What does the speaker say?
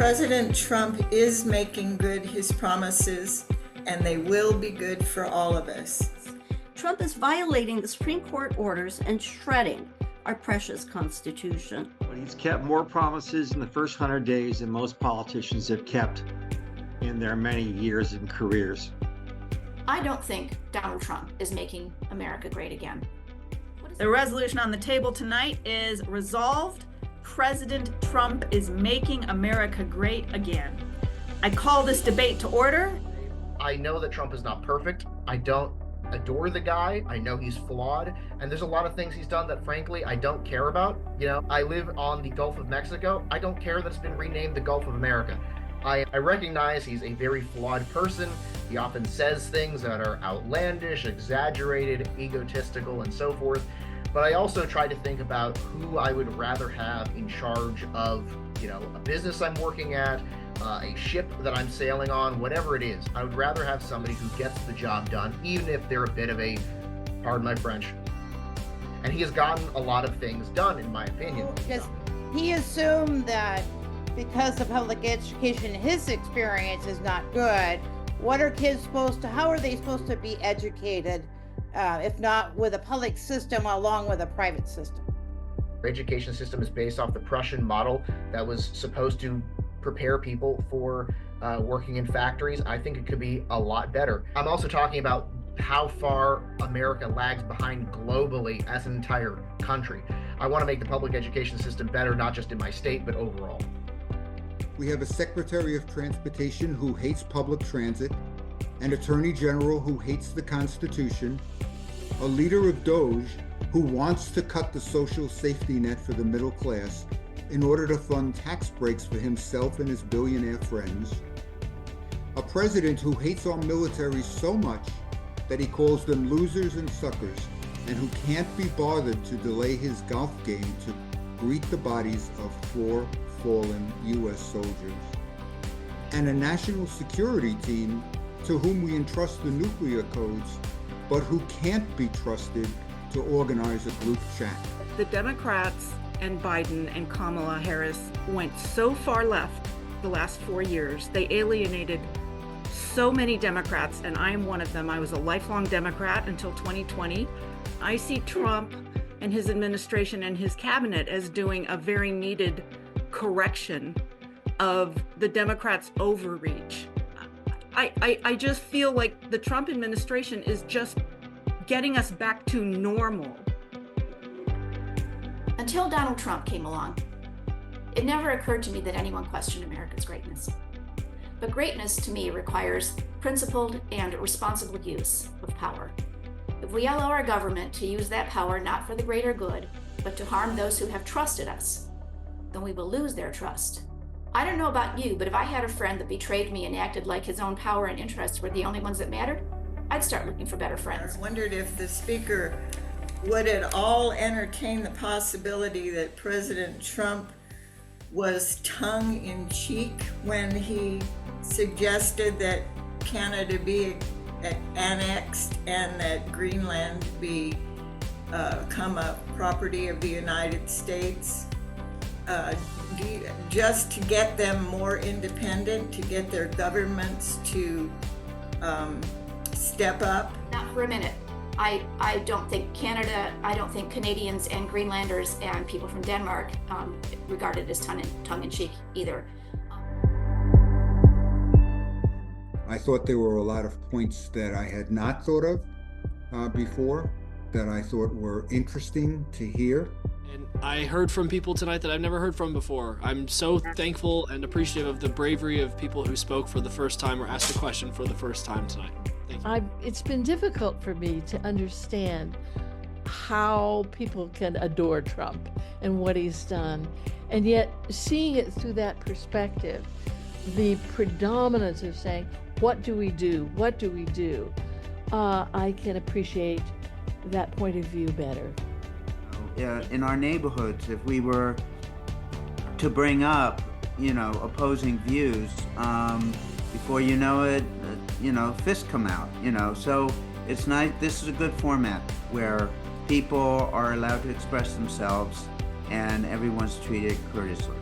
President Trump is making good his promises, and they will be good for all of us. Trump is violating the Supreme Court orders and shredding our precious Constitution. But he's kept more promises in the first 100 days than most politicians have kept in their many years and careers. I don't think Donald Trump is making America great again. The resolution on the table tonight is resolved. President Trump is making America great again. I call this debate to order. I know that Trump is not perfect. I don't adore the guy. I know he's flawed. And there's a lot of things he's done that, frankly, I don't care about. You know, I live on the Gulf of Mexico. I don't care that it's been renamed the Gulf of America. I recognize he's a very flawed person. He often says things that are outlandish, exaggerated, egotistical, and so forth. But I also try to think about who I would rather have in charge of, a business I'm working at, a ship that I'm sailing on, whatever it is. I would rather have somebody who gets the job done, even if they're a bit of a, pardon my French. And he has gotten a lot of things done, in my opinion. Because he assumed that because the public education, his experience is not good, how are they supposed to be educated? If not with a public system along with a private system. Our education system is based off the Prussian model that was supposed to prepare people for working in factories. I think it could be a lot better. I'm also talking about how far America lags behind globally as an entire country. I want to make the public education system better, not just in my state, but overall. We have a Secretary of Transportation who hates public transit, an Attorney General who hates the Constitution, a leader of DOJ who wants to cut the social safety net for the middle class in order to fund tax breaks for himself and his billionaire friends, a president who hates our military so much that he calls them losers and suckers, and who can't be bothered to delay his golf game to greet the bodies of 4 fallen U.S. soldiers, and a national security team to whom we entrust the nuclear codes, but who can't be trusted to organize a group chat. The Democrats and Biden and Kamala Harris went so far left the last 4 years. They alienated so many Democrats, and I am one of them. I was a lifelong Democrat until 2020. I see Trump and his administration and his cabinet as doing a very needed correction of the Democrats' overreach. I just feel like the Trump administration is just getting us back to normal. Until Donald Trump came along, it never occurred to me that anyone questioned America's greatness. But greatness to me requires principled and responsible use of power. If we allow our government to use that power not for the greater good, but to harm those who have trusted us, then we will lose their trust. I don't know about you, but if I had a friend that betrayed me and acted like his own power and interests were the only ones that mattered, I'd start looking for better friends. I wondered if the speaker would at all entertain the possibility that President Trump was tongue-in-cheek when he suggested that Canada be annexed and that Greenland become a property of the United States. Just to get them more independent, to get their governments to step up? Not for a minute. I don't think Canadians and Greenlanders and people from Denmark regard it as tongue-in-cheek either. I thought there were a lot of points that I had not thought of before, that I thought were interesting to hear. And I heard from people tonight that I've never heard from before. I'm so thankful and appreciative of the bravery of people who spoke for the first time or asked a question for the first time tonight. Thank you. It's been difficult for me to understand how people can adore Trump and what he's done. And yet, seeing it through that perspective, the predominance of saying, what do we do? What do we do? I can appreciate that point of view better. In our neighborhoods, if we were to bring up, opposing views, before you know it, fists come out, So it's nice. This is a good format where people are allowed to express themselves and everyone's treated courteously.